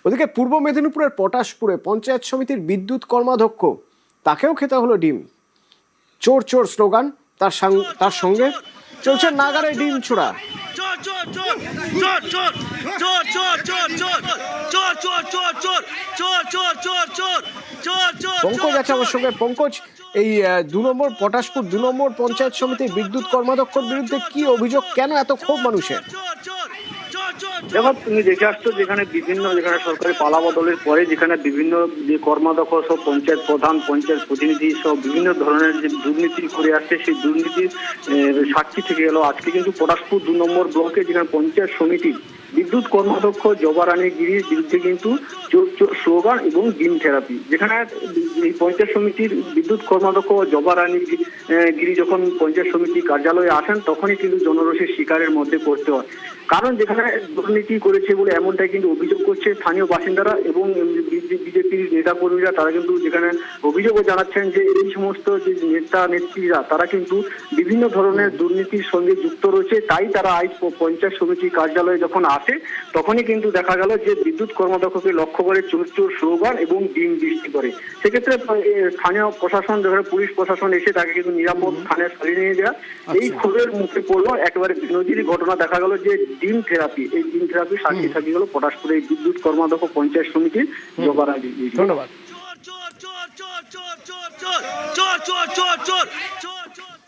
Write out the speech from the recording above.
ওদিকে পূর্ব মেদিনীপুরের পটাশপুরে পঞ্চায়েত সমিতির বিদ্যুৎ কর্মাধ্যক্ষ, তাকেও খেতে হলো ডিম। চোর চোর স্লোগান, তার সঙ্গে চলছে নাগারে ডিম ছোড়া। পঙ্কজ আছে আমার সঙ্গে। পঙ্কজ, এই 2 নম্বর পটাশপুর 2 নম্বর পঞ্চায়েত সমিতির বিদ্যুৎ কর্মাধ্যক্ষর বিরুদ্ধে কি অভিযোগ, কেন এত ক্ষোভ মানুষের? দেখো, তুমি দেখে আসছো যেখানে সরকারি পালা বদলের পরে যেখানে বিভিন্ন যে কর্মাধ্যক্ষ সব পঞ্চায়েত প্রধান, পঞ্চায়েত প্রতিনিধি সব বিভিন্ন ধরনের যে দুর্নীতি করে আসছে, সেই দুর্নীতির সাক্ষী থেকে গেল আজকে কিন্তু পটাশপুর 2 নম্বর ব্লকে যেখানে পঞ্চায়েত সমিতি বিদ্যুৎ কর্মাধ্যক্ষ জবা রানী গিরির বিরুদ্ধে কিন্তু চোর চোর স্লোগান এবং ডিম থেরাপি। যেখানে এই পঞ্চায়েত সমিতির বিদ্যুৎ কর্মাধ্যক্ষ জবা রানী গিরি যখন পঞ্চায়েত সমিতি কার্যালয়ে আসেন তখনই কিন্তু জনরোষের শিকারের মধ্যে পড়তে হয়। কারণ যেখানে দুর্নীতি করেছে বলে এমনটাই কিন্তু অভিযোগ করছে স্থানীয় বাসিন্দারা এবং বিজেপির নেতা কর্মীরা। তারা কিন্তু যেখানে অভিযোগও জানাচ্ছেন যে এই সমস্ত যে নেতা নেত্রীরা তারা কিন্তু বিভিন্ন ধরনের দুর্নীতির সঙ্গে যুক্ত রয়েছে। তাই তারা আজ পঞ্চায়েত সমিতি কার্যালয়ে যখন আসে তখনই কিন্তু দেখা গেল যে বিদ্যুৎ কর্মাধ্যক্ষকে লক্ষ্য করে চোর চোর স্লোগান এবং ডিম বৃষ্টি করে। সেক্ষেত্রে স্থানীয় প্রশাসন, যেখানে পুলিশ প্রশাসন এসে তাকে কিন্তু নিরাপদ স্থানে সরিয়ে নিয়ে যায়। এই ক্ষোভের মুখে পড়লো একেবারে বিনোদিনী ঘটনা। দেখা গেল যে ডিম থেরাপি, এই ডিম থেরাপি সাক্ষী থাকি গেল পটাশপুরে এই বিদ্যুৎ কর্মাধ্যক্ষ পঞ্চায়েত সমিতির জবা রানী। ধন্যবাদ।